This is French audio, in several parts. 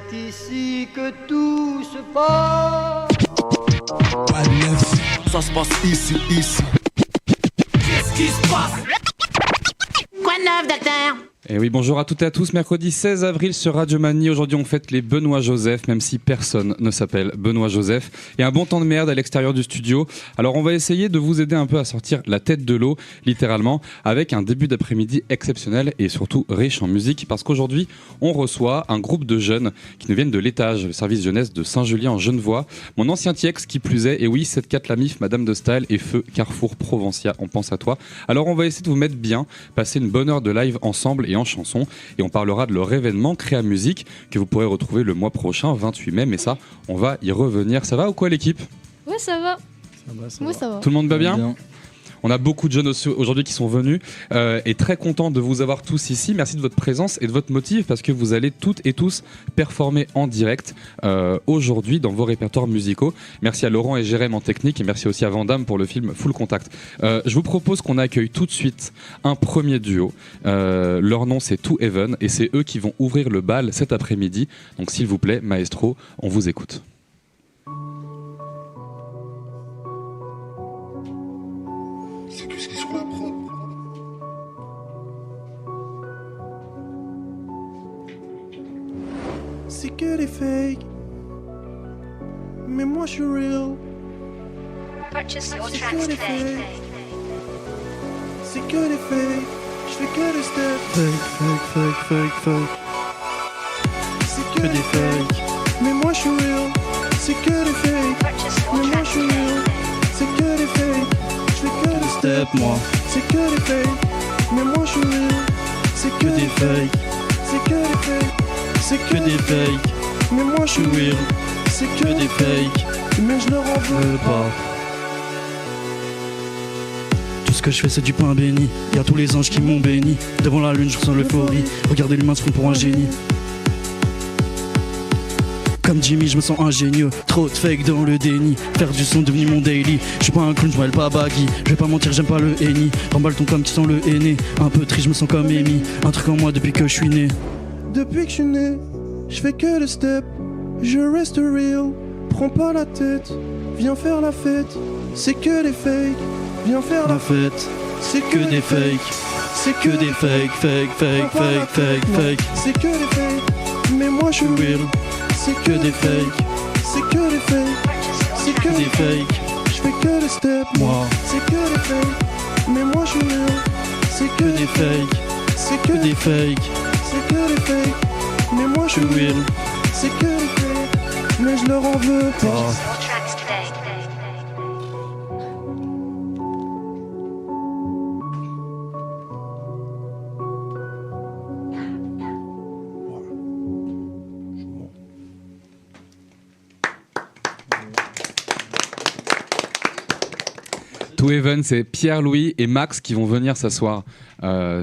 C'est ici que tout se passe. Pas de neuf, ça se passe ici. Qu'est-ce qui se passe? Quoi de neuf, docteur? Et oui, bonjour à toutes et à tous. Mercredi 16 avril sur Radio Mani. Aujourd'hui, on fête les Benoît Joseph, même si personne ne s'appelle Benoît Joseph. Et un bon temps de merde à l'extérieur du studio. Alors, on va essayer de vous aider un peu à sortir la tête de l'eau, littéralement, avec un début d'après-midi exceptionnel et surtout riche en musique. Parce qu'aujourd'hui, on reçoit un groupe de jeunes qui nous viennent de l'Étage, le service jeunesse de Saint-Julien en Genevois. Mon ancien TIEX qui plus est. Et oui, 7-4 la MIF, Madame de Staël et Feu Carrefour Provencia. On pense à toi. Alors, on va essayer de vous mettre bien, passer une bonne heure de live ensemble et en chanson, et on parlera de leur événement Créa Musique que vous pourrez retrouver le mois prochain, 28 mai, mais ça, on va y revenir. Ça va ou quoi l'équipe? Ouais, ça va. Moi, ça va. Tout le monde va bien? On a beaucoup de jeunes aujourd'hui qui sont venus et très content de vous avoir tous ici. Merci de votre présence et de votre motive parce que vous allez toutes et tous performer en direct aujourd'hui dans vos répertoires musicaux. Merci à Laurent et Jérém en technique et merci aussi à Vandame pour le film Full Contact. Je vous propose qu'on accueille tout de suite un premier duo. Leur nom c'est To Heaven et c'est eux qui vont ouvrir le bal cet après-midi. Donc s'il vous plaît, maestro, on vous écoute. C'est que des fakes, mais moi je suis real. Purchase your C'est tracks que des today. fakes, c'est que des fakes. Je fais que des steps. Fake. C'est que des fakes, mais moi je suis real. C'est que des fakes, Purchase mais your moi tracks je suis today. real. C'est que des fakes, je fais que des steps. moi, C'est que des fakes, mais moi je suis real. C'est que des fakes, c'est que des fakes. C'est que des fakes, mais moi je je suis suis real. real, C'est que des fakes, mais je leur en veux pas. Tout ce que je fais c'est du pain béni, y'a tous les anges qui m'ont béni. Devant la lune je ressens l'euphorie, regardez l'humain se prend pour un génie. Comme Jimmy, je me sens ingénieux, trop de fake dans le déni. Faire du son devenu mon daily. Je suis pas un clown, je m'appelle pas Baggy. Je vais pas mentir, j'aime pas le henny. Remballe ton comme tu sens le aîné. Un peu triste, je me sens comme Amy. Un truc en moi depuis que je suis né. Depuis que je suis né, je fais que le step. Je reste real, prends pas la tête. Viens faire la fête, c'est que des fakes. Viens faire La la fête, c'est que des fakes, c'est que des fakes, fake. C'est que des fakes, mais moi je suis real. Real, C'est que des fakes, c'est que des fakes. C'est que des fakes, je fais que le step. moi, C'est que des fakes, mais moi je suis real. C'est que des fakes, c'est que des fakes, c'est que des fakes, mais moi je je suis suis real. real, C'est que des fakes, mais je leur en veux pas. Your tracks today. To Heaven, c'est Pierre-Louis et Max qui vont venir s'asseoir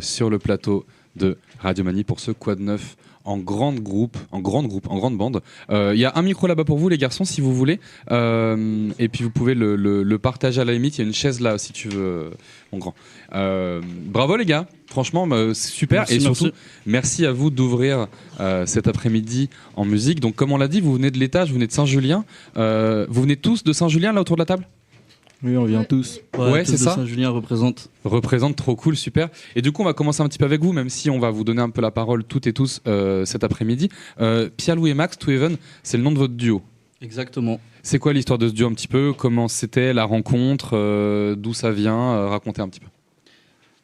sur le plateau de Radio Mani pour ce Quad 9 en grande bande. Il y a un micro là-bas pour vous les garçons si vous voulez. Et puis vous pouvez le partager à la limite. Il y a une chaise là si tu veux, mon grand. Bravo les gars, franchement c'est super. Merci, et surtout merci. merci à vous d'ouvrir cet après-midi en musique. Donc comme on l'a dit, vous venez de l'Étage, vous venez de Saint-Julien. Vous venez tous de Saint-Julien là autour de la table? Oui, on vient tous. Ouais, tous c'est de ça. Saint-Julien représente. Représente, trop cool, super. Et du coup, on va commencer un petit peu avec vous, même si on va vous donner un peu la parole toutes et tous cet après-midi. Pierre-Louis et Max, To Heaven, c'est le nom de votre duo. Exactement. C'est quoi l'histoire de ce duo un petit peu? Comment c'était la rencontre? D'où ça vient? Racontez un petit peu.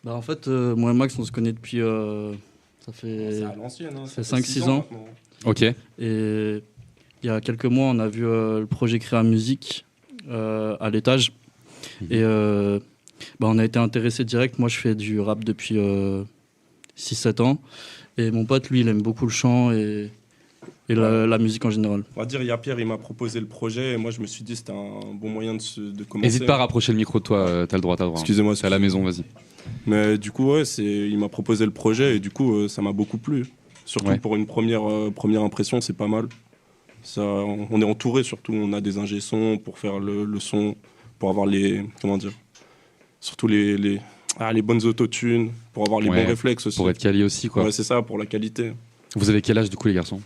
Bah en fait, moi et Max, on se connaît depuis. Ça fait C'est à l'ancienne, hein. ça fait 5-6 ans. maintenant. Ok. Et il y a quelques mois, on a vu le projet Créa Musique à l'Étage. Et bah, on a été intéressés direct. Moi, je fais du rap depuis 6-7 ans. Et mon pote, lui, il aime beaucoup le chant et la musique en général. On va dire, il y a Pierre, il m'a proposé le projet et moi je me suis dit c'était un bon moyen de commencer. N'hésite pas à rapprocher le micro de toi, t'as le droit. Excusez-moi, c'est à la maison, vas-y. Mais du coup, ouais, il m'a proposé le projet et du coup, ça m'a beaucoup plu. Surtout Ouais. pour une première impression, c'est pas mal. Ça, on est entouré surtout, on a des ingé sons pour faire le son, pour avoir surtout les bonnes autotunes, pour avoir les Ouais, bons réflexes aussi. Pour être quali aussi, quoi. Ouais, c'est ça, pour la qualité. Vous avez quel âge du coup, les garçons?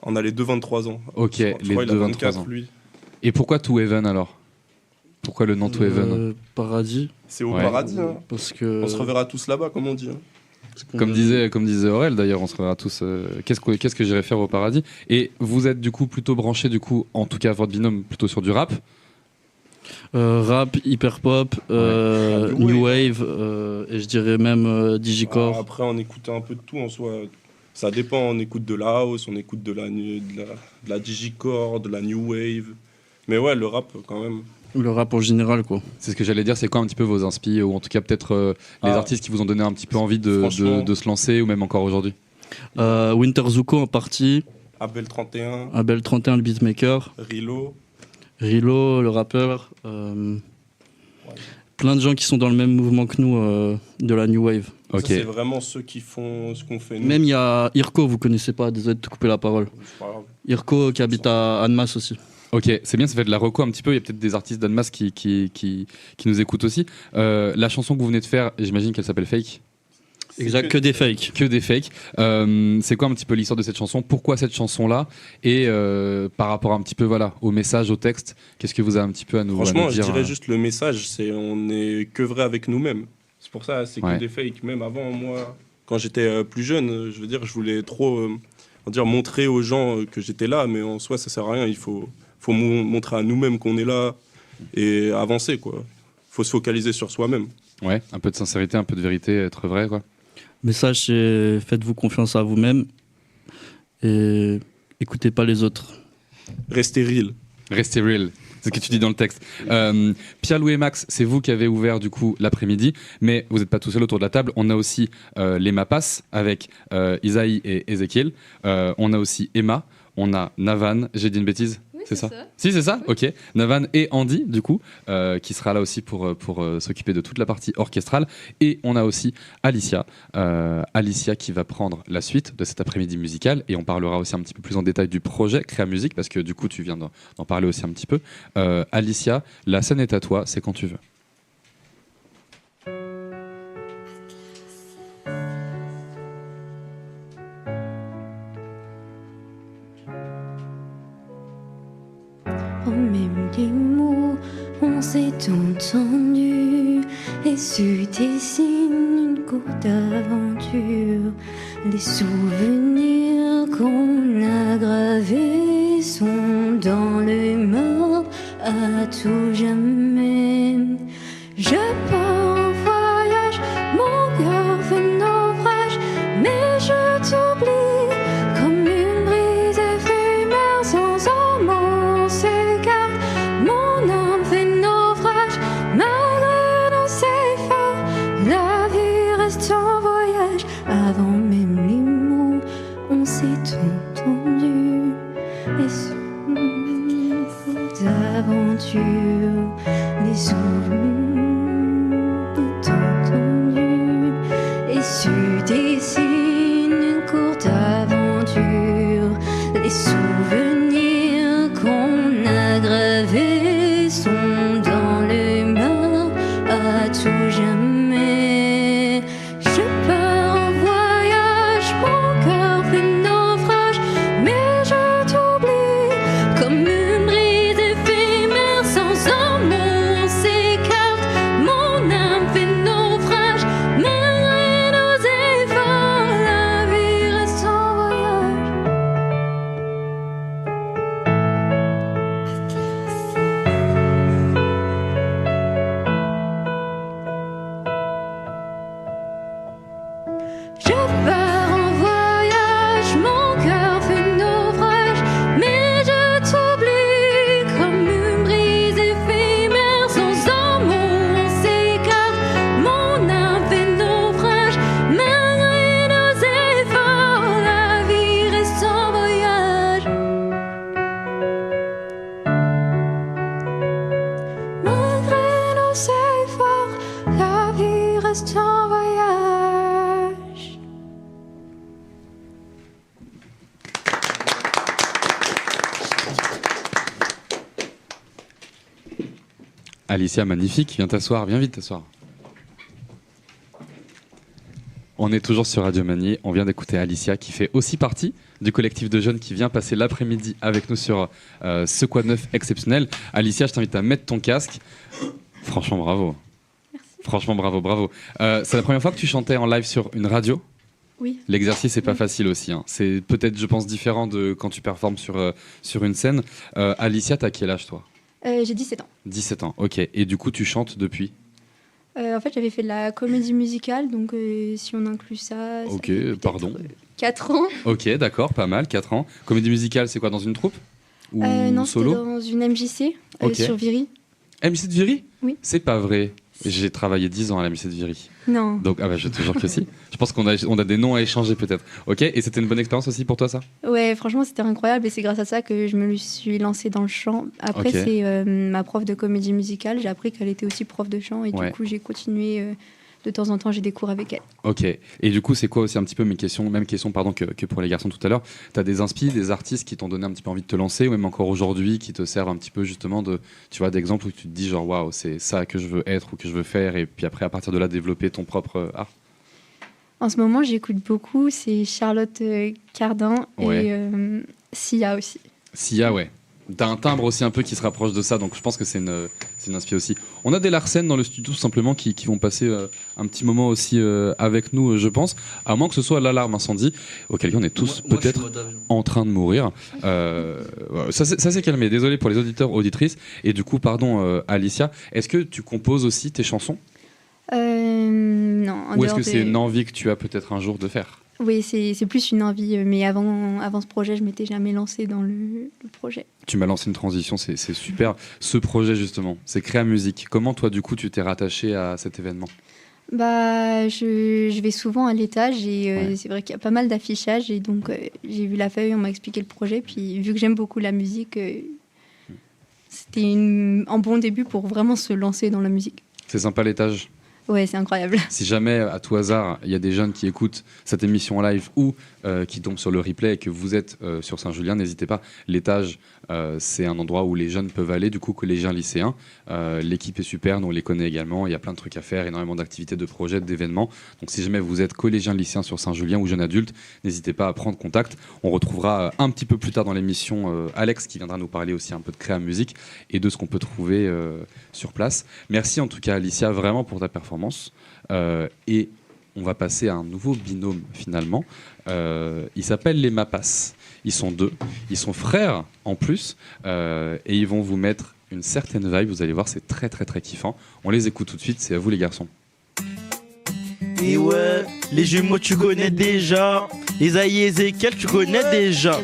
On a les deux 23 ans. Ok, Je les crois, il a deux 24, 23 ans. lui. Et pourquoi To Heaven alors? Pourquoi le nom To Heaven? Paradis. C'est au Ouais. paradis. Hein. Parce que. On se reverra tous là-bas, comme on dit. Hein. Comme disait Aurel d'ailleurs, on se reverra tous. Qu'est-ce que j'irai faire au paradis? Et vous êtes du coup plutôt branché, du coup, en tout cas votre binôme, plutôt sur du rap? Rap, hyper pop, new wave, et je dirais même digicore. Après, on écoute un peu de tout en soi. Ça dépend, on écoute de la house, on écoute de la digicore, de la new wave. Mais ouais, le rap quand même. Le rap en général, quoi. C'est ce que j'allais dire, c'est quoi un petit peu vos inspi, ou en tout cas peut-être les artistes qui vous ont donné un petit peu envie de se lancer, ou même encore aujourd'hui? Winter Zuko en partie. Abel 31. Abel 31, le beatmaker. Rilo, le rappeur. Plein de gens qui sont dans le même mouvement que nous, de la new wave. Ça, c'est vraiment ceux qui font ce qu'on fait nous. Même il y a Irko, vous connaissez pas, désolé de te couper la parole. C'est pas grave. Irko qui habite à Annemasse aussi. Ok, c'est bien, ça fait de la reco un petit peu. Il y a peut-être des artistes d'Annemasse qui nous écoutent aussi. La chanson que vous venez de faire, j'imagine qu'elle s'appelle Fake. Exact, que des fakes. Que des fakes. C'est quoi un petit peu l'histoire de cette chanson? Pourquoi cette chanson-là? Et par rapport un petit peu au message, au texte, qu'est-ce que vous avez un petit peu à nous dire? Franchement, je dirais juste le message, c'est on est que vrai avec nous-mêmes. C'est pour ça, c'est que des fakes. Même avant, moi, quand j'étais plus jeune, je veux dire, je voulais trop montrer aux gens que j'étais là, mais en soi, ça sert à rien. Il faut montrer à nous-mêmes qu'on est là et avancer, quoi. Faut se focaliser sur soi-même. Ouais, un peu de sincérité, un peu de vérité, être vrai, quoi. Message, c'est faites-vous confiance à vous-même et écoutez pas les autres. Restez real. Restez real. C'est ce que tu dis dans le texte. Pierre-Louis et Max, c'est vous qui avez ouvert du coup l'après-midi, mais vous n'êtes pas tout seul autour de la table. On a aussi les Mapas avec Isaïe et Ezekiel. On a aussi Emma. On a Navan. J'ai dit une bêtise? C'est ça. Si, c'est ça. Ok. Navan et Andy, du coup, qui sera là aussi pour s'occuper de toute la partie orchestrale. Et on a aussi Alicia. Alicia qui va prendre la suite de cet après-midi musical. Et on parlera aussi un petit peu plus en détail du projet Créa Musique, parce que du coup, tu viens d'en parler aussi un petit peu. Alicia, la scène est à toi. C'est quand tu veux. En même les mots, on s'est entendu et se dessine une courte aventure. Les souvenirs qu'on a gravés sont dans le marbre à tout jamais. Je pars en voyage, mon cœur fait naufrage, mais je t'oublie comme une brise éphémère sans un mot s'écarte. Mon âme fait naufrage, malgré nos efforts. La vie reste en voyage, avant même les mots, on s'est entendu. Et sur une courte aventure, les souvenirs entendus et se dessine une courte aventure. Les souvenirs qu'on a gravés sont dans le marbre à tout jamais. Je pars en voyage, mon cœur fait naufrage, mais je t'oublie comme une brise éphémère sans un mot on s'écarte. Mon âme fait naufrage, malgré nos efforts, la vie reste en voyage. Je pars en voyage, mon cœur fait naufrage, mais je t'oublie comme une brise éphémère sans un mot on s'écarte. Mon âme fait naufrage, malgré nos efforts, la vie reste en voyage. Malgré nos efforts, la vie reste en voyage. Alicia, magnifique. Viens t'asseoir. Viens vite t'asseoir. On est toujours sur Radio Mani. On vient d'écouter Alicia qui fait aussi partie du collectif de jeunes qui vient passer l'après-midi avec nous sur ce Quoi de Neuf exceptionnel. Alicia, je t'invite à mettre ton casque. Franchement, bravo. Merci. Franchement, bravo. C'est la première fois que tu chantais en live sur une radio ? Oui. L'exercice n'est pas facile aussi. Hein. C'est peut-être, je pense, différent de quand tu performes sur une scène. Alicia, t'as quel âge, toi ? J'ai 17 ans. 17 ans, ok. Et du coup, tu chantes depuis ? En fait, j'avais fait de la comédie musicale, donc si on inclut ça... Ok, ça fait peut-être, pardon. 4 ans. Ok, d'accord, pas mal, 4 ans. Comédie musicale, c'est quoi, dans une troupe ? Ou Non, c'était solo ? dans une MJC, Ok. sur Viry. MC de Viry ? Oui. C'est pas vrai. J'ai travaillé 10 ans à la MC de Viry. Non. Donc, je te jure que si. Je pense qu'on a des noms à échanger peut-être. Ok, et c'était une bonne expérience aussi pour toi, ça ? Ouais, franchement, c'était incroyable et c'est grâce à ça que je me suis lancée dans le chant. Après, Ok. c'est ma prof de comédie musicale. J'ai appris qu'elle était aussi prof de chant et Ouais. du coup, j'ai continué. De temps en temps, j'ai des cours avec elle. Ok, et du coup, c'est quoi aussi un petit peu même question que pour les garçons tout à l'heure. Tu as des inspi, des artistes qui t'ont donné un petit peu envie de te lancer, ou même encore aujourd'hui, qui te servent un petit peu justement d'exemple où tu te dis genre waouh, c'est ça que je veux être ou que je veux faire, et puis après, à partir de là, développer ton propre art. En ce moment, j'écoute beaucoup. C'est Charlotte Cardin Ouais. et Sia aussi. Sia, ouais. T'as un timbre aussi un peu qui se rapproche de ça, donc je pense que c'est une inspi aussi. On a des Larsen dans le studio tout simplement qui vont passer un petit moment aussi avec nous, je pense, à moins que ce soit l'alarme incendie, auquel cas on est tous peut-être en train de mourir. Ça s'est calmé, désolé pour les auditeurs, auditrices. Et du coup, pardon Alicia, est-ce que tu composes aussi tes chansons ? Non. Ou est-ce que c'est une envie que tu as peut-être un jour de faire ? Oui, c'est plus une envie. Mais avant ce projet, je m'étais jamais lancée dans le projet. Tu m'as lancé une transition, c'est super. Ce projet justement, c'est Créa Musique. Comment toi du coup tu t'es rattaché à cet événement ? Je vais souvent à l'étage et Ouais. c'est vrai qu'il y a pas mal d'affichage et donc j'ai vu la feuille, on m'a expliqué le projet. Puis vu que j'aime beaucoup la musique, c'était un bon début pour vraiment se lancer dans la musique. C'est sympa l'étage ? Ouais, c'est incroyable. Si jamais, à tout hasard, il y a des jeunes qui écoutent cette émission en live ou qui tombent sur le replay et que vous êtes sur Saint-Julien, n'hésitez pas. L'étage, c'est un endroit où les jeunes peuvent aller, du coup, collégiens, lycéens. L'équipe est super, nous on les connaît également. Il y a plein de trucs à faire, énormément d'activités, de projets, d'événements. Donc si jamais vous êtes collégien, lycéen sur Saint-Julien ou jeune adulte, n'hésitez pas à prendre contact. On retrouvera un petit peu plus tard dans l'émission Alex qui viendra nous parler aussi un peu de Créa Musique et de ce qu'on peut trouver sur place. Merci en tout cas Alicia, vraiment pour ta performance. Et on va passer à un nouveau binôme finalement. Il s'appelle les Mapas. Ils sont 2, ils sont frères en plus, et ils vont vous mettre une certaine vibe. Vous allez voir, c'est très très très kiffant. On les écoute tout de suite, c'est à vous les garçons. Et ouais, les jumeaux tu connais déjà. Isaïe et Ezekiel tu connais déjà.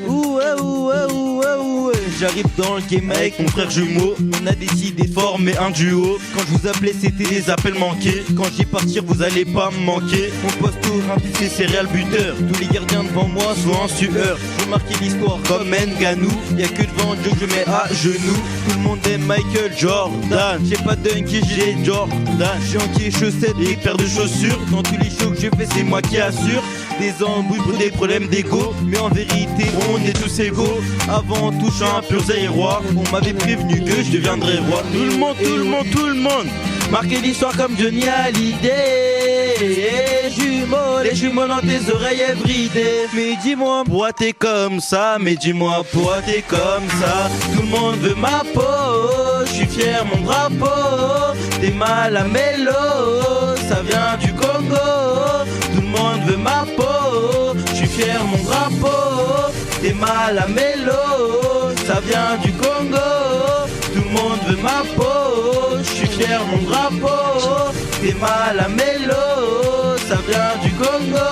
J'arrive dans le game avec mon frère jumeau. On a décidé de former un duo. Quand je vous appelais c'était des appels manqués. Quand j'y partir vous allez pas me manquer. Mon poste au rapide c'est céréal buteur. Tous les gardiens devant moi sont en sueur. Je veux marquer l'histoire comme Nganou. Y'a que devant Dieu que je mets à genoux. Tout le monde aime Michael Jordan. J'ai pas Dunky, j'ai Jordan. J'ai entier chaussettes et paire de chaussures. Dans tous les shows que je fais c'est moi qui assure. Des embrouilles pour des problèmes d'ego. Mais en vérité on est tous égaux. Avant tout je suis un pur zaïrois. On m'avait prévenu que je deviendrais roi. Tout le monde marquer l'histoire comme Johnny Hallyday. Les jumeaux dans tes oreilles everyday. Mais dis-moi pourquoi t'es comme ça. Mais dis-moi pourquoi t'es comme ça. Tout le monde veut ma peau. Je suis fier mon drapeau. T'es mal à mélo. Ça vient du Congo. Tout le monde veut ma peau. Je suis fier mon drapeau. T'es mal à mélo. Ça vient du Congo. Tout le monde veut ma peau. Je suis fier mon drapeau. T'es mal à mélo. Ça vient du Congo.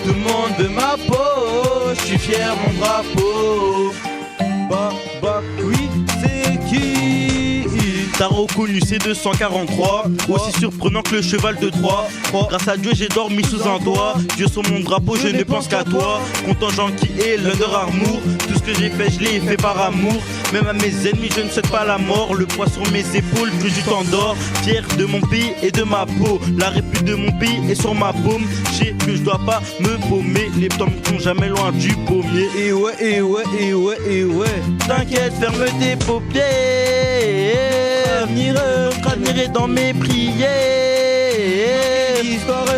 Tout le monde veut ma peau. Je suis fier mon drapeau. Oui, c'est qui? T'as reconnu C243, aussi surprenant que le cheval de Troie. Grâce à Dieu j'ai dormi sous un toit. Dieu sur mon drapeau, je ne pense qu'à toi. Content Jean qui est l'Under Armour. Tout ce que j'ai fait, je l'ai fait par amour. Même à mes ennemis, je ne souhaite pas la mort. Le poids sur mes épaules, que du temps d'or. Fier de mon pays et de ma peau. La répute de mon pays est sur ma paume. Je sais que je dois pas me paumer. Les tomes sont jamais loin du pommier. Et ouais. T'inquiète, ferme tes paupières. Avenir est dans mes prières.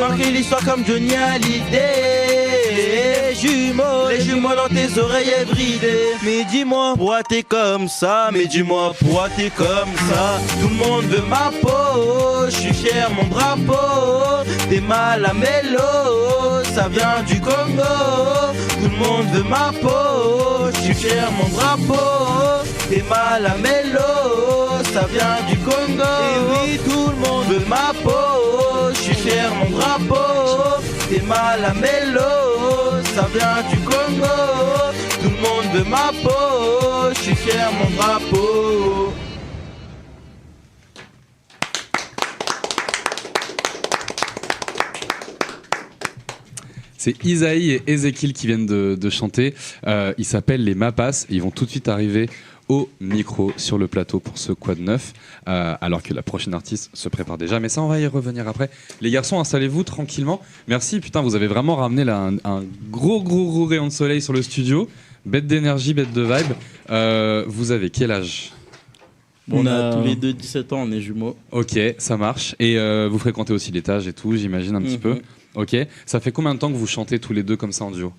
marquer l'histoire comme Johnny Hallyday. Les jumeaux dans tes oreilles everyday. Mais dis-moi pourquoi t'es comme ça, mais dis-moi pourquoi t'es comme ça. Tout le monde veut ma peau, je suis fier mon drapeau. T'es mal à mélo, ça vient du Congo. Tout le monde veut ma peau, je suis fier mon drapeau. T'es mal à mélo, ça vient du Congo. Et oui, tout le monde veut ma peau, je suis fier mon drapeau. T'es mal à mélo, ça vient du Congo. Tout le monde veut ma peau, je suis fier mon drapeau. C'est Isaïe et Ezekiel qui viennent de chanter. Ils s'appellent les Mapas. Ils vont tout de suite arriver au micro sur le plateau pour ce Quad 9, alors que la prochaine artiste se prépare déjà. Mais ça, on va y revenir après. Les garçons, installez-vous tranquillement. Merci, putain, vous avez vraiment ramené là un gros rayon de soleil sur le studio. Bête d'énergie, bête de vibe. Vous avez quel âge ? On a tous les deux 17 ans, on est jumeaux. Ok, ça marche. Et vous fréquentez aussi l'étage et tout, j'imagine un petit peu. Ok, ça fait combien de temps que vous chantez tous les deux comme ça en duo ?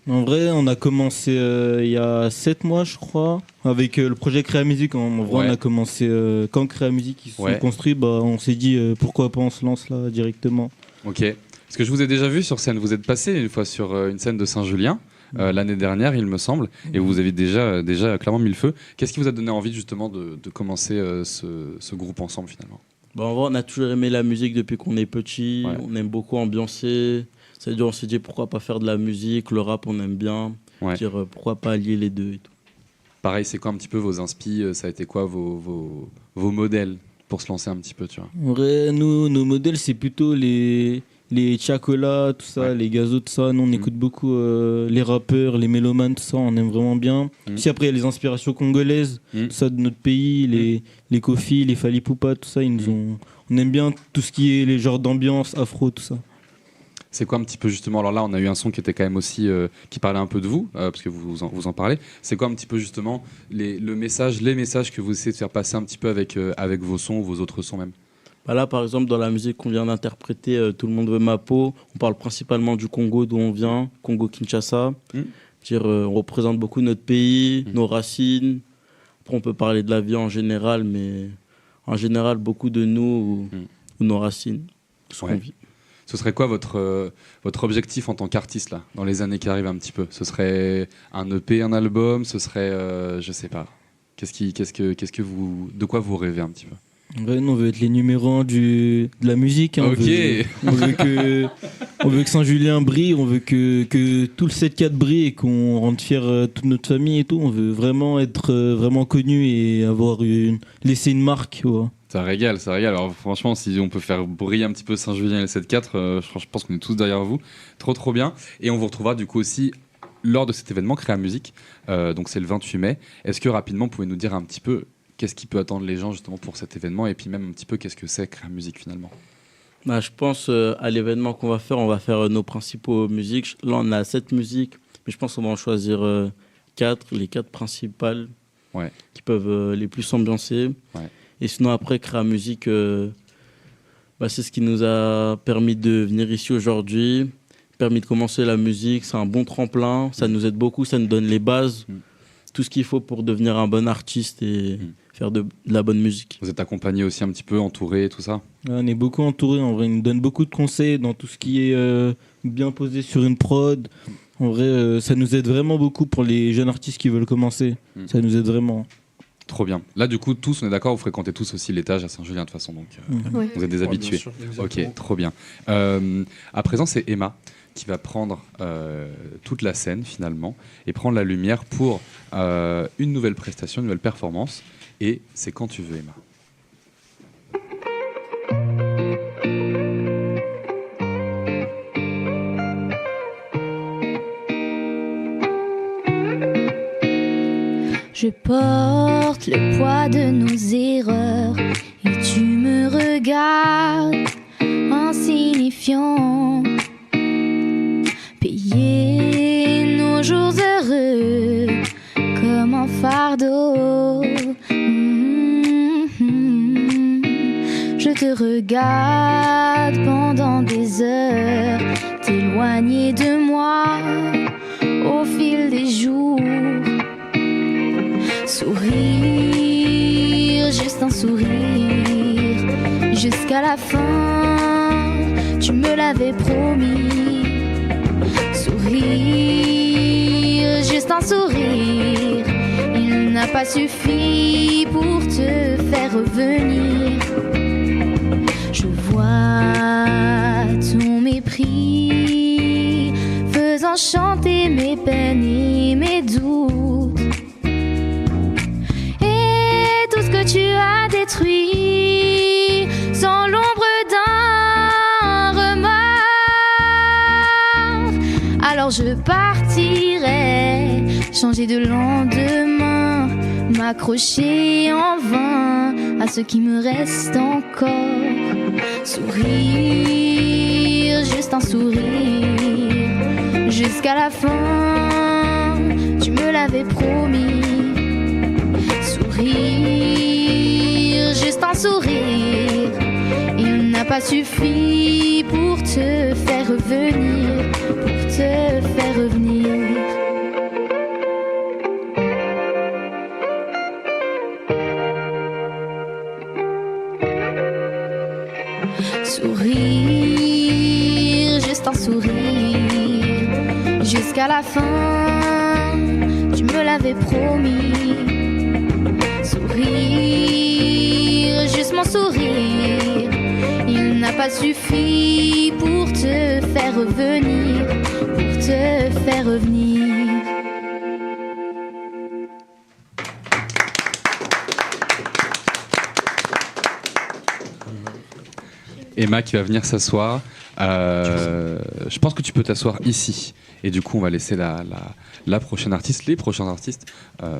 En vrai, on a commencé il y a 7 mois, je crois, avec le projet Créa Musique. En vrai, on a commencé quand Créa Musique ils se sont construits, on s'est dit pourquoi pas on se lance là directement. Ok, parce que je vous ai déjà vu sur scène, vous êtes passé une fois sur une scène de Saint-Julien. L'année dernière, il me semble, et vous avez déjà clairement mis le feu. Qu'est-ce qui vous a donné envie justement de commencer ce groupe ensemble finalement ? En vrai, on a toujours aimé la musique depuis qu'on est petit. On aime beaucoup ambiancer. C'est-à-dire, on s'est dit pourquoi pas faire de la musique, le rap, on aime bien. Dire pourquoi pas allier les deux et tout. Pareil, c'est quoi un petit peu vos inspi ? Ça a été quoi vos modèles pour se lancer un petit peu, tu vois ? En vrai, nous, nos modèles, c'est plutôt les Chacola, tout ça, les Gazo, tout ça. Nous, on écoute beaucoup les rappeurs, les mélomanes, tout ça, on aime vraiment bien. Puis après, il y a les inspirations congolaises, tout ça de notre pays, les Kofi, les Fally Ipupa, tout ça. On aime bien tout ce qui est les genres d'ambiance, afro, tout ça. C'est quoi un petit peu justement ? Alors là, on a eu un son qui était quand même aussi qui parlait un peu de vous, parce que vous en parlez. C'est quoi un petit peu justement les messages que vous essayez de faire passer un petit peu avec vos sons ou vos autres sons même ? Là, par exemple, dans la musique qu'on vient d'interpréter, Tout le monde veut ma peau, on parle principalement du Congo d'où on vient, Congo-Kinshasa. On représente beaucoup notre pays, nos racines. Après, on peut parler de la vie en général, mais en général, beaucoup de nous ou nos racines, ce qu'on vit. Ce serait quoi votre objectif en tant qu'artiste là, dans les années qui arrivent un petit peu ? Ce serait un EP, un album ? Ce serait, je sais pas. De quoi vous rêvez un petit peu ? En vrai, nous, on veut être les numéros 1 de la musique. Hein. On veut que Saint-Julien brille, on veut que tout le 7-4 brille et qu'on rende fier toute notre famille et tout. On veut vraiment être vraiment connu et laisser une marque. Ouais. Ça régale. Alors franchement, si on peut faire briller un petit peu Saint-Julien et le 7-4, je pense qu'on est tous derrière vous. Trop bien. Et on vous retrouvera du coup aussi lors de cet événement Créa Musique. Donc c'est le 28 mai. Est-ce que rapidement, vous pouvez nous dire un petit peu qu'est-ce qui peut attendre les gens justement pour cet événement et puis même un petit peu qu'est-ce que c'est Créa Musique finalement ? Je pense à l'événement qu'on va faire, on va faire nos principaux musiques. Là, on a 7 musiques, mais je pense qu'on va en choisir 4, les 4 principales qui peuvent les plus ambiancer. Et sinon, après, Créa Musique, c'est ce qui nous a permis de venir ici aujourd'hui, permis de commencer la musique. C'est un bon tremplin, ça nous aide beaucoup, ça nous donne les bases, tout ce qu'il faut pour devenir un bon artiste et faire de la bonne musique. Vous êtes accompagné aussi un petit peu, entouré, tout ça ? On est beaucoup entouré, en vrai, ils nous donnent beaucoup de conseils dans tout ce qui est bien posé sur une prod. En vrai, ça nous aide vraiment beaucoup pour les jeunes artistes qui veulent commencer. Ça nous aide vraiment. Trop bien. Là, du coup, tous, on est d'accord, vous fréquentez tous aussi l'étage à Saint-Julien de toute façon, donc vous êtes des habitués. Sûr, ok, trop bien. À présent, c'est Emma qui va prendre toute la scène finalement et prendre la lumière pour une nouvelle prestation, une nouvelle performance. Et c'est quand tu veux, Emma. Je porte le poids de nos erreurs et tu me regardes insignifiant. Payer nos jours heureux comme un fardeau. Je te regarde pendant des heures, t'éloigner de moi au fil des jours. Sourire, juste un sourire, jusqu'à la fin, tu me l'avais promis. Sourire, juste un sourire, il n'a pas suffi pour te faire revenir. Je vois ton mépris faisant chanter mes peines et mes doutes. Et tout ce que tu as détruit sans l'ombre d'un remords. Alors je partirai, changer de lendemain, m'accrocher en vain à ce qui me reste encore. Sourire, juste un sourire, jusqu'à la fin, tu me l'avais promis. Sourire, juste un sourire, il n'a pas suffi pour te faire revenir, pour te faire revenir. Sourire, juste un sourire, jusqu'à la fin, tu me l'avais promis. Sourire, juste mon sourire, il n'a pas suffi pour te faire revenir, pour te faire revenir. Emma qui va venir s'asseoir. Je pense que tu peux t'asseoir ici. Et du coup, on va laisser la prochaine artiste, les prochains artistes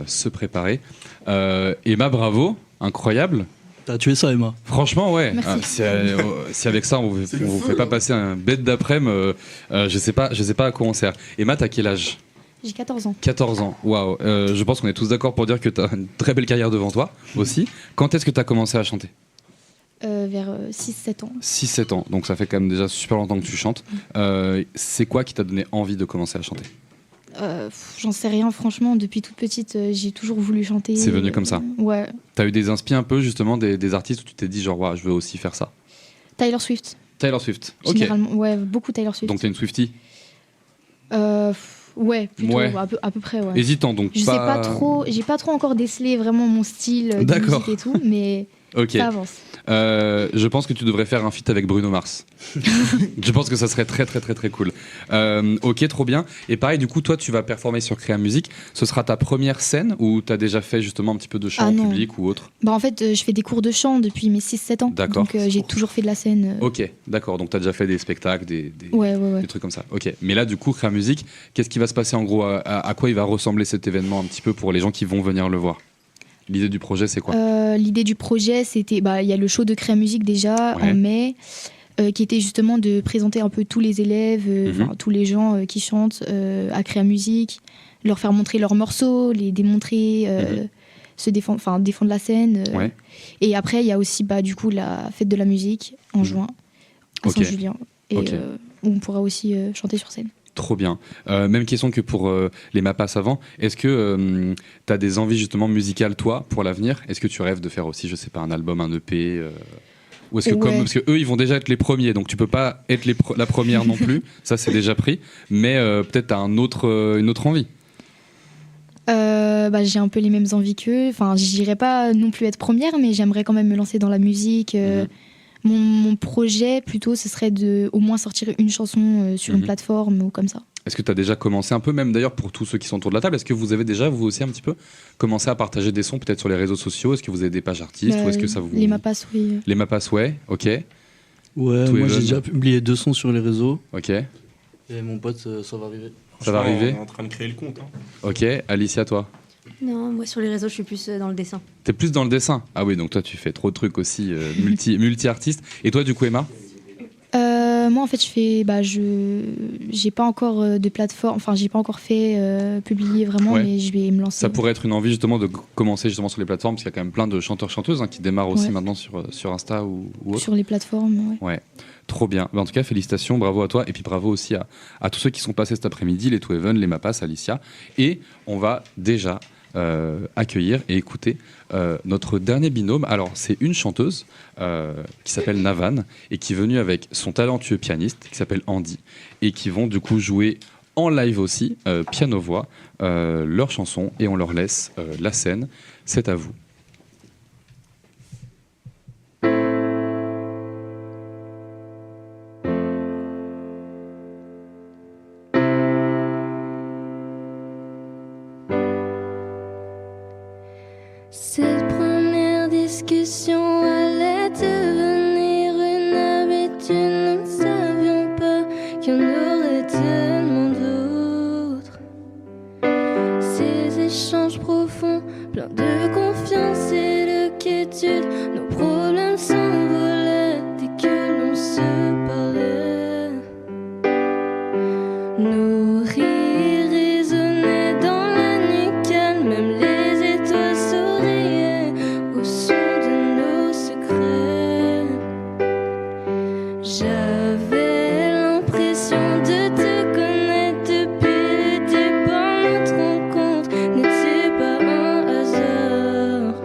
se préparer. Emma, bravo, incroyable. T'as tué ça, Emma. Franchement, ouais. Merci. Si avec ça, on vous fait pas passer un bête d'après-midi, je sais pas à quoi on sert. Emma, t'as quel âge ? J'ai 14 ans. 14 ans, waouh. Je pense qu'on est tous d'accord pour dire que t'as une très belle carrière devant toi aussi. Quand est-ce que t'as commencé à chanter ? Vers 6-7 ans. 6-7 ans, donc ça fait quand même déjà super longtemps que tu chantes. C'est quoi qui t'a donné envie de commencer à chanter ? J'en sais rien, franchement. Depuis toute petite, j'ai toujours voulu chanter. C'est venu comme ça ? Ouais. T'as eu des inspi un peu justement des artistes où tu t'es dit genre ouais, je veux aussi faire ça ? Taylor Swift. Taylor Swift, ok. Généralement, ouais, beaucoup Taylor Swift. Donc t'es une Swiftie ? Ouais, plutôt, Ouais. à peu près, ouais. Hésitant donc Je sais pas trop, j'ai pas trop encore décelé vraiment mon style de D'accord. musique et tout, mais Ok. ça avance. Je pense que tu devrais faire un feat avec Bruno Mars. Je pense que ça serait très très très très cool. Ok, trop bien. Et pareil, du coup, toi, tu vas performer sur Créa Musique. Ce sera ta première scène ou t'as déjà fait justement un petit peu de chant Ah, en non. public ou autre ? Bah en fait, je fais des cours de chant depuis mes 6-7 ans. D'accord. Donc j'ai toujours fait de la scène. Ok, d'accord. Donc t'as déjà fait des spectacles, des Ouais. trucs comme ça. Ok. Mais là, du coup, Créa Musique, qu'est-ce qui va se passer en gros ? À quoi il va ressembler cet événement un petit peu pour les gens qui vont venir le voir ? L'idée du projet, c'est quoi ? L'idée du projet, c'était, il y a le show de Créa Musique déjà Ouais. en mai, qui était justement de présenter un peu tous les élèves, enfin, tous les gens qui chantent à Créa Musique, leur faire montrer leurs morceaux, les démontrer, se défendre, défendre la scène. Ouais. Et après, il y a aussi du coup la fête de la musique en juin à Ok. Saint-Julien, et Ok. où on pourra aussi chanter sur scène. Trop bien. Même question que pour les Mapas avant. Est-ce que tu as des envies justement musicales, toi, pour l'avenir ? Est-ce que tu rêves de faire aussi, je sais pas, un album, un EP ou est-ce que Ouais. parce que eux, ils vont déjà être les premiers, donc tu peux pas être la première non plus. Ça, c'est déjà pris. Mais peut-être tu as une autre envie. J'ai un peu les mêmes envies qu'eux. Enfin, je dirais pas non plus être première, mais j'aimerais quand même me lancer dans la musique. Mon projet, plutôt, ce serait de au moins sortir une chanson sur une plateforme ou comme ça. Est-ce que tu as déjà commencé un peu, même d'ailleurs pour tous ceux qui sont autour de la table, est-ce que vous avez déjà, vous aussi un petit peu, commencé à partager des sons peut-être sur les réseaux sociaux ? Est-ce que vous avez des pages artistes ou est-ce que ça vous... Les Mapas, oui. Les Mapas, ouais, ok. Ouais, Tous les moi j'ai jeunes. déjà publié 2 sons sur les réseaux. Ok, Et mon pote, ça va arriver. ça va arriver. On est en train de créer le compte. Hein. Ok, Alicia, toi ? Non, moi sur les réseaux, je suis plus dans le dessin. T'es plus dans le dessin. Ah oui, donc toi tu fais trop de trucs aussi, multi-artiste. Et toi du coup Emma ? moi, en fait, j'ai pas encore de plateforme, enfin, j'ai pas encore fait publier vraiment, Ouais. mais je vais me lancer. Ça pourrait être une envie justement de commencer justement sur les plateformes, parce qu'il y a quand même plein de chanteurs-chanteuses qui démarrent aussi Ouais. maintenant sur Insta ou autre. Sur les plateformes, ouais. Ouais, trop bien. En tout cas, félicitations, bravo à toi. Et puis bravo aussi à tous ceux qui sont passés cet après-midi, les Two Even, les Mapas, Alicia. Et on va déjà accueillir et écouter notre dernier binôme. Alors, c'est une chanteuse qui s'appelle Navan et qui est venue avec son talentueux pianiste qui s'appelle Andy et qui vont du coup jouer en live aussi, piano-voix, leurs chansons et on leur laisse la scène. C'est à vous. Cette première discussion allait devenir une habitude. Nous ne savions pas qu'il y en aurait tellement d'autres. Ces échanges profonds, pleins de confiance et de quiétude, nos problèmes s'envolaient dès que l'on se parlait. Nos rires résonnaient dans la nuit calme, même les étoiles souriaient au son de nos secrets. J'avais l'impression de te connaître depuis le départ. Notre rencontre n'était pas un hasard.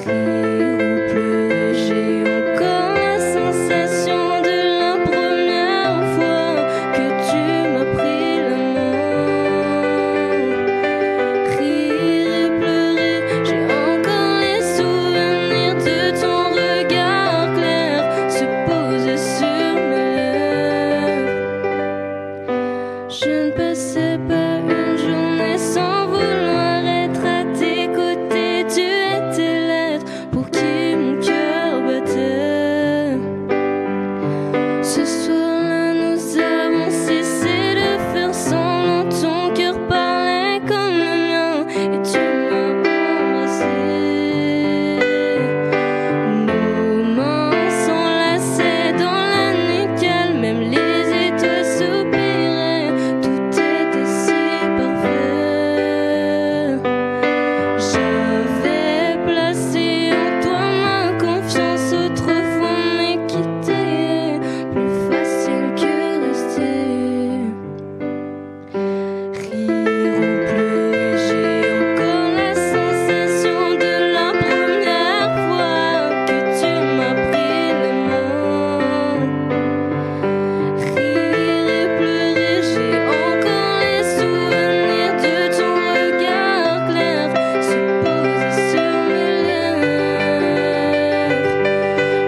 Rire ou pleurer, j'ai encore la sensation de la première fois que tu m'as pris la main. Rire et pleurer, j'ai encore les souvenirs de ton regard clair se poser sur mes lèvres. Je ne passais pas une journée sans vouloir être à tes côtés. Tu étais l'être pour qui mon cœur battait. Ce soir-là, nous avons cessé de faire semblant. Ton cœur parlait comme le mien et tu m'as embrassé. Nos mains s'enlaçaient dans la nuit calme, même les étoiles soupiraient. Tout était si parfait. J'avais placé en toi ma confiance, autrefois mais quitter plus facile que rester. Rire ou pleurer, j'ai encore la sensation de la première fois que tu m'as pris la main. Rire et pleurer, j'ai encore les souvenirs de ton regard clair se poser sur mes lèvres.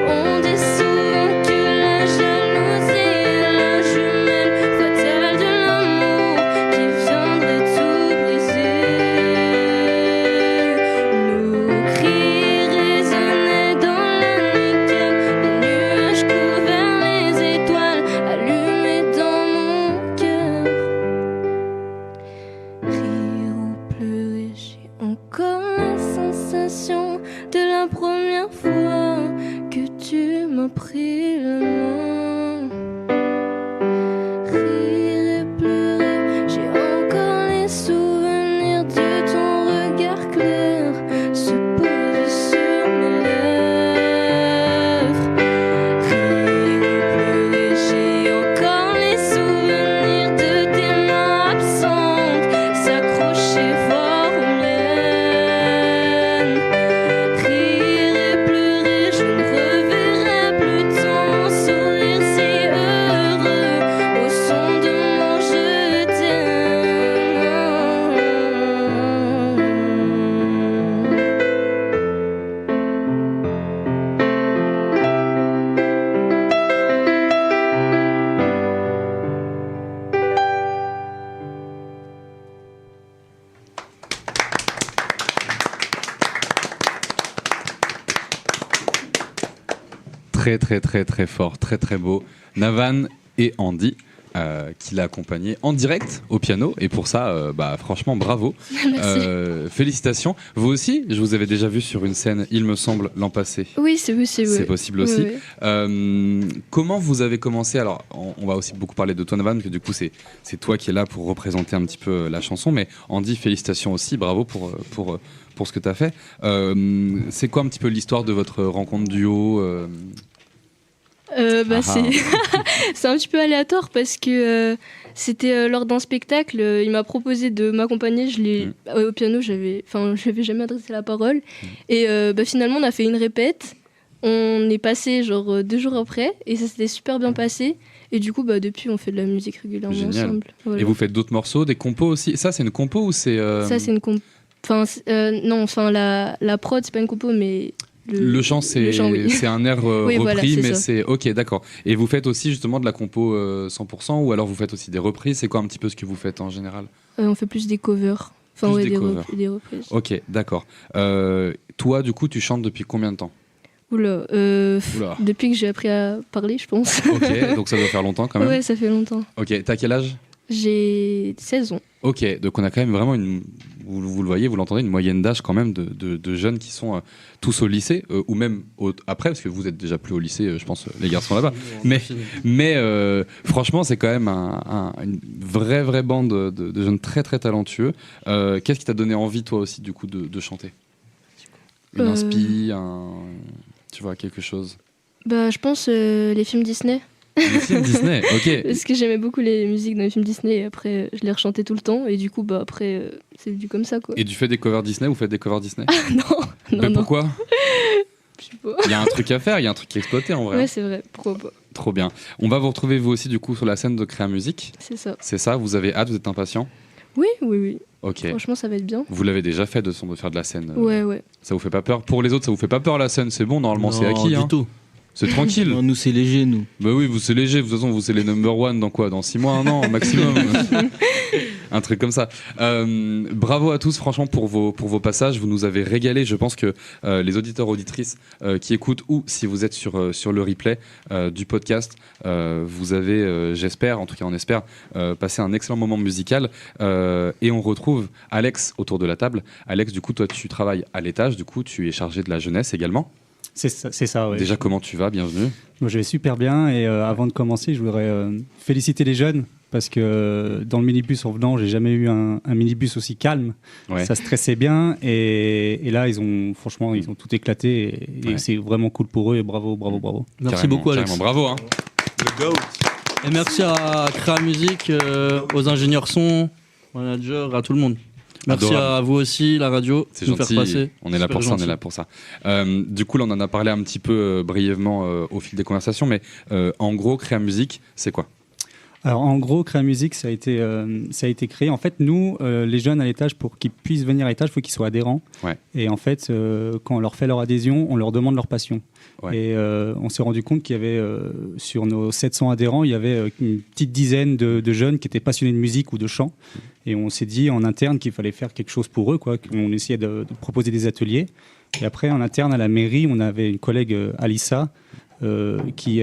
On dit souvent que la jalousie est la jumelle fatale de l'amour qui viendrait tout briser. Nos cris résonnaient dans la nuit calme, les nuages couverts les étoiles allumées dans mon cœur. Rire ou pleurer, j'ai encore la sensation de la première fois que tu m'as pris la main. Rire et pleurer, j'ai encore les souvenirs de ton regard clair se poser sur mes lèvres. Rire ou pleurer, j'ai encore les souvenirs de tes mains absentes s'accrocher fort aux miennes. Rire et pleurer, je ne reverrai plus ton sourire si heureux au son de mon je t'aime. Très très très très fort, très très beau. Navan et Andy, qui l'a accompagné en direct au piano. Et pour ça, franchement, bravo. Félicitations. Vous aussi, je vous avais déjà vu sur une scène, il me semble, l'an passé. Oui, c'est possible. C'est possible aussi. Comment vous avez commencé? Alors, on va aussi beaucoup parler de toi, Navan, parce que du coup, c'est toi qui es là pour représenter un petit peu la chanson. Mais Andy, félicitations aussi, bravo pour ce que tu as fait. C'est quoi un petit peu l'histoire de votre rencontre duo C'est un petit peu aléatoire parce que c'était lors d'un spectacle, il m'a proposé de m'accompagner, au piano, je n'avais jamais adressé la parole. Et finalement, on a fait une répète, on est passé genre 2 jours après et ça s'était super bien passé. Et du coup, depuis, on fait de la musique régulièrement ensemble. Voilà. Et vous faites d'autres morceaux, des compos aussi? Ça, c'est une compo ou c'est... Ça, c'est une compo. La prod, c'est pas une compo, mais... Le chant, c'est oui. c'est un air oui, repris, voilà, mais ça. c'est... Ok, d'accord. Et vous faites aussi justement de la compo 100% ou alors vous faites aussi des reprises? C'est quoi un petit peu ce que vous faites en général? On fait plus des covers. Des reprises. Ok, d'accord. Toi, du coup, tu chantes depuis combien de temps? Oula. Depuis que j'ai appris à parler, je pense. Ok, donc ça doit faire longtemps quand même. Ouais, ça fait longtemps. Ok, t'as quel âge? J'ai 16 ans. Ok, donc on a quand même vraiment vous le voyez, vous l'entendez, une moyenne d'âge quand même de jeunes qui sont tous au lycée, ou même après, parce que vous êtes déjà plus au lycée, je pense, les garçons là-bas. Mais franchement, c'est quand même une vraie bande de jeunes très très talentueux. Qu'est-ce qui t'a donné envie, toi aussi, du coup, de chanter? Une inspi, tu vois, quelque chose? Je pense les films Disney. Les films Disney, ok. Parce que j'aimais beaucoup les musiques dans les films Disney et après je les rechantais tout le temps et du coup après c'est du comme ça quoi. Et tu fais des covers Disney ou faites des covers Disney? Non. Pourquoi? Je sais pas. Il y a un truc à faire, il y a un truc à exploiter en vrai. Ouais, c'est vrai, pourquoi pas. Trop bien. On va vous retrouver vous aussi du coup sur la scène de Créa Musique. C'est ça. C'est ça, vous avez hâte, vous êtes impatient? Oui. Ok. Franchement, ça va être bien. Vous l'avez déjà fait de faire de la scène? Ouais. Ça vous fait pas peur? Pour les autres, ça vous fait pas peur la scène? C'est bon, normalement c'est acquis. Non, du tout. C'est tranquille. Non, nous c'est léger, nous. Bah oui, vous c'est léger. De toute façon, vous c'est les number one dans quoi? Dans 6 mois, 1 an maximum. Un truc comme ça. Bravo à tous, franchement, pour vos passages. Vous nous avez régalé. Je pense que les auditeurs, auditrices qui écoutent, ou si vous êtes sur le replay du podcast, vous avez, j'espère, en tout cas on espère, passé un excellent moment musical. Et on retrouve Alex autour de la table. Alex, du coup, toi, tu travailles à l'étage. Du coup, tu es chargé de la jeunesse également. C'est ça, ouais. Déjà, comment tu vas? Bienvenue. Moi, je vais super bien et avant de commencer, je voudrais féliciter les jeunes parce que dans le minibus en venant, j'ai jamais eu un minibus aussi calme. Ouais. Ça stressait bien et là, ils ont tout éclaté et c'est vraiment cool pour eux et bravo. Merci beaucoup, Alex. Bravo. Hein. The GOAT. Et merci à Créa Musique, aux ingénieurs son, managers, à tout le monde. Merci Adorable. à vous aussi, la radio, c'est de nous gentil. faire passer. On est là pour ça, du coup, là, on en a parlé un petit peu brièvement au fil des conversations, mais en gros, Créa Musique, c'est quoi? Alors, en gros, Créa Musique, ça a été créé. En fait, nous, les jeunes à l'étage, pour qu'ils puissent venir à l'étage, il faut qu'ils soient adhérents. Ouais. Et en fait, quand on leur fait leur adhésion, on leur demande leur passion. Ouais. Et on s'est rendu compte qu'il y avait, sur nos 700 adhérents, il y avait une petite dizaine de jeunes qui étaient passionnés de musique ou de chant. Et on s'est dit en interne qu'il fallait faire quelque chose pour eux, quoi. On essayait de proposer des ateliers. Et après, en interne, à la mairie, on avait une collègue, Alissa, qui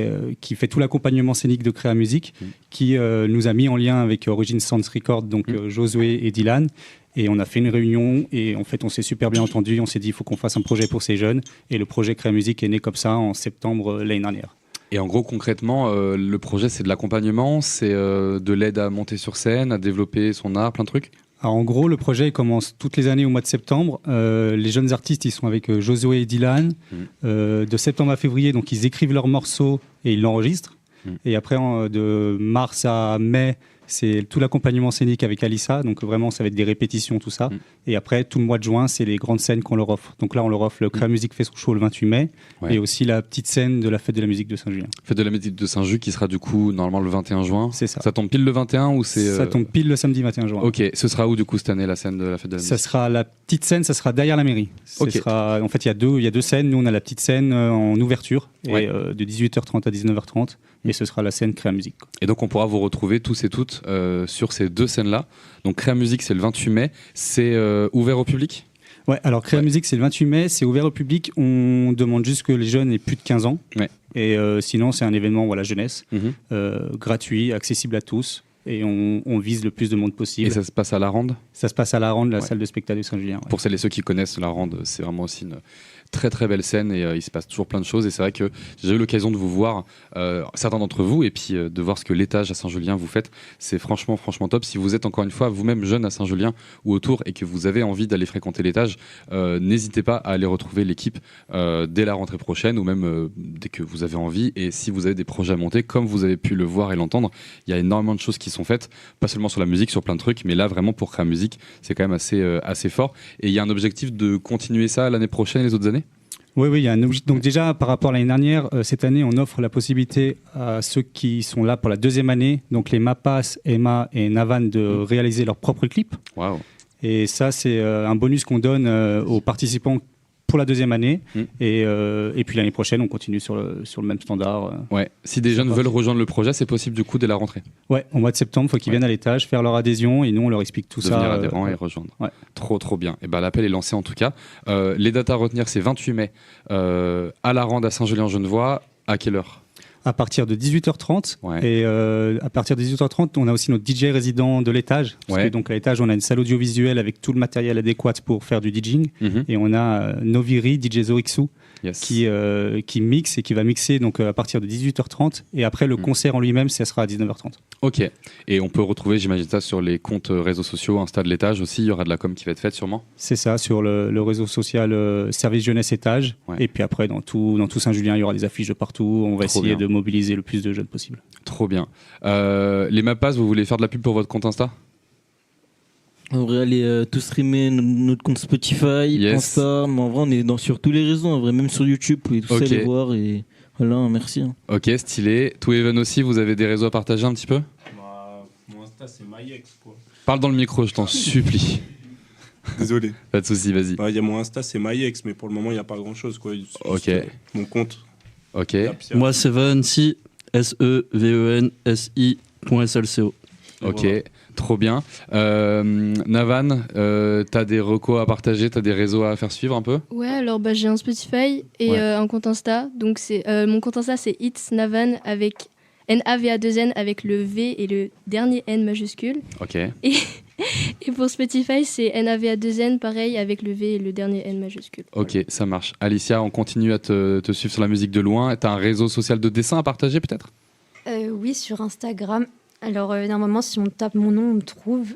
fait tout l'accompagnement scénique de Créa Musique, qui nous a mis en lien avec Origin Sounds Record, donc Josué et Dylan. Et on a fait une réunion et en fait on s'est super bien entendu. On s'est dit il faut qu'on fasse un projet pour ces jeunes. Et le projet Créa Musique est né comme ça en septembre l'année dernière. Et en gros, concrètement, le projet, c'est de l'accompagnement, c'est de l'aide à monter sur scène, à développer son art, plein de trucs? Alors, en gros, le projet il commence toutes les années au mois de septembre. Les jeunes artistes, ils sont avec Josué et Dylan. De septembre à février, donc ils écrivent leurs morceaux et ils l'enregistrent. Et après, de mars à mai, c'est tout l'accompagnement scénique avec Alissa. Donc vraiment, ça va être des répétitions, tout ça. Et après, tout le mois de juin, c'est les grandes scènes qu'on leur offre. Donc là, on leur offre le Créa Musique fait son show le 28 mai. Ouais. Et aussi la petite scène de la Fête de la musique de Saint-Julien. Fête de la musique de Saint-Julien qui sera du coup normalement le 21 juin. C'est ça. Ça tombe pile le 21 ou c'est... Ça tombe pile le samedi 21 juin. Ok, ce sera où du coup cette année la scène de la Fête de la musique? Ça sera la petite scène, ça sera derrière la mairie. Okay. En fait, il y a deux scènes. Nous, on a la petite scène en ouverture et, de 18h30 à 19h30. Et ce sera la scène Créa Musique. Et donc on pourra vous retrouver tous et toutes sur ces deux scènes-là. Donc Créa Musique, c'est le 28 mai. C'est ouvert au public? Ouais, alors Créa Musique, c'est le 28 mai, c'est ouvert au public. On demande juste que les jeunes aient plus de 15 ans. Ouais. Et sinon, c'est un événement jeunesse, gratuit, accessible à tous. Et on vise le plus de monde possible. Et ça se passe à la Rande ? Ça se passe à la Rande, la salle de spectacle de Saint-Julien. Ouais. Pour celles et ceux qui connaissent la Rande, c'est vraiment aussi une très très belle scène et il se passe toujours plein de choses. Et c'est vrai que j'ai eu l'occasion de vous voir, certains d'entre vous, et puis de voir ce que l'étage à Saint-Julien vous faites. C'est franchement top. Si vous êtes encore une fois vous-même jeune à Saint-Julien ou autour et que vous avez envie d'aller fréquenter l'étage, n'hésitez pas à aller retrouver l'équipe dès la rentrée prochaine ou même dès que vous avez envie. Et si vous avez des projets à monter, comme vous avez pu le voir et l'entendre, il y a énormément de choses qui sont faites, pas seulement sur la musique, sur plein de trucs, mais là vraiment pour Créa Musique, c'est quand même assez fort. Et il y a un objectif de continuer ça l'année prochaine et les autres années ? Oui, il y a un objectif. Donc déjà, par rapport à l'année dernière, cette année, on offre la possibilité à ceux qui sont là pour la deuxième année, donc les Mapas, Emma et Navan, de réaliser leur propre clip. Wow. Et ça, c'est un bonus qu'on donne aux participants pour la deuxième année. Et puis l'année prochaine, on continue sur le même standard. Ouais. Si des jeunes veulent rejoindre le projet, c'est possible du coup dès la rentrée. Ouais, au mois de septembre, il faut qu'ils viennent à l'étage, faire leur adhésion et nous, on leur explique tout ça. Devenir adhérent et rejoindre. Ouais. Trop bien. Et l'appel est lancé en tout cas. Les dates à retenir, c'est 28 mai à la Rande à Saint-Julien-Genevois. À quelle heure ? À partir de 18h30. Ouais. Et à partir de 18h30, on a aussi notre DJ résident de l'étage. Parce que donc à l'étage, on a une salle audiovisuelle avec tout le matériel adéquat pour faire du DJing. Et on a Noviri, DJ Zorixu, qui mixe et qui va mixer donc, à partir de 18h30. Et après, le concert en lui-même, ça sera à 19h30. Ok. Et on peut retrouver, j'imagine ça, sur les comptes réseaux sociaux, Insta de l'étage aussi. Il y aura de la com qui va être faite sûrement. C'est ça, sur le réseau social Service Jeunesse Étage. Ouais. Et puis après, dans tout Saint-Julien, il y aura des affiches de partout. On va essayer de mobiliser le plus de jeunes possible. Trop bien. Les Mapas, vous voulez faire de la pub pour votre compte Insta ? On va aller tout streamer notre compte Spotify, Insta, mais en vrai on est sur tous les réseaux, en vrai, même sur YouTube, vous pouvez tous aller voir et voilà, merci. Ok, stylé. To Even aussi, vous avez des réseaux à partager un petit peu ? Mon Insta c'est MyEx quoi. Parle dans le micro, je t'en supplie. Désolé. Pas de soucis, vas-y. Il y a mon Insta c'est MyEx, mais pour le moment il n'y a pas grand chose quoi. Ok. Mon compte. Ok. Moi Sevensi, SEVENSI.SLCO. Ok. Voilà. Trop bien. Navan, t'as des recos à partager, t'as des réseaux à faire suivre un peu ? Ouais, alors j'ai un Spotify et un compte Insta. Donc mon compte Insta c'est It's Navan avec NAVA2N avec le V et le dernier N majuscule. Ok. Et pour Spotify c'est NAVA2N pareil avec le V et le dernier N majuscule. Ok, ça marche. Alicia, on continue à te suivre sur la musique de loin. T'as un réseau social de dessin à partager peut-être ? Oui, sur Instagram. Alors, normalement, si on tape mon nom, on me trouve.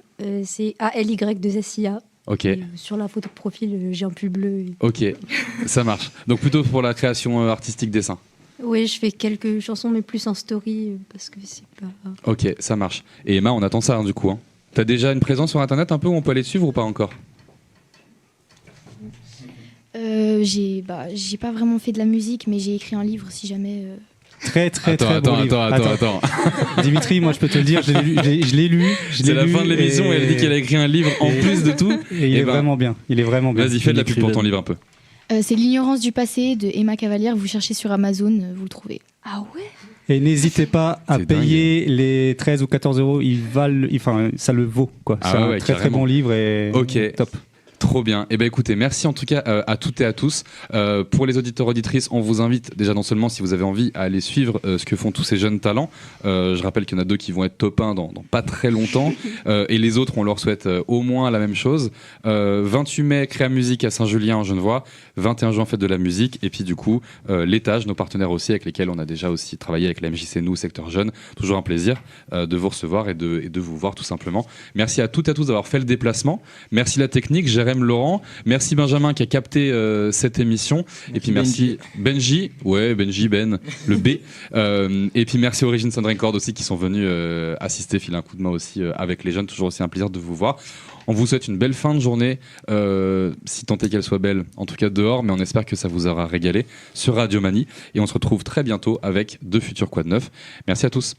C'est ALY2SIA. Ok. Sur la photo de profil, j'ai un pull bleu. Ok, ça marche. Donc plutôt pour la création artistique dessin. Oui, je fais quelques chansons, mais plus en story, parce que c'est pas... Ok, ça marche. Et Emma, on attend ça, du coup. T'as déjà une présence sur Internet un peu où on peut aller te suivre ou pas encore ? J'ai pas vraiment fait de la musique, mais j'ai écrit un livre si jamais... Très bon livre. Attends. Dimitri, moi je peux te le dire, je l'ai lu. C'est la fin de l'émission et elle dit qu'elle a écrit un livre en plus de tout. Et il est vraiment bien. Vas-y, fais de la pub pour ton livre un peu. C'est L'ignorance du passé de Emma Cavalière. Vous cherchez sur Amazon, vous le trouvez. Ah ouais ? Et n'hésitez pas à payer les 13 ou 14 euros. Ça le vaut, quoi. C'est un très bon livre et top. Trop bien. Eh bien, écoutez, merci en tout cas à toutes et à tous. Pour les auditeurs auditrices, on vous invite déjà non seulement si vous avez envie à aller suivre ce que font tous ces jeunes talents. Je rappelle qu'il y en a 2 qui vont être top 1 dans pas très longtemps. Et les autres, on leur souhaite au moins la même chose. 28 mai, Créa Musique à Saint-Julien en Genevois. 21 juin, fête de la musique. Et puis du coup, l'étage, nos partenaires aussi, avec lesquels on a déjà aussi travaillé avec la MJC Nous, Secteur Jeune. Toujours un plaisir de vous recevoir et de vous voir tout simplement. Merci à toutes et à tous d'avoir fait le déplacement. Merci la technique, Jérém, Laurent. Merci Benjamin qui a capté cette émission. Et puis merci Benji, le B. Et puis merci Origin Sound Record aussi qui sont venus assister, filer un coup de main aussi avec les jeunes. Toujours aussi un plaisir de vous voir. On vous souhaite une belle fin de journée, si tant est qu'elle soit belle, en tout cas dehors, mais on espère que ça vous aura régalé sur Radio Mani. Et on se retrouve très bientôt avec de futurs Quad 9. Merci à tous.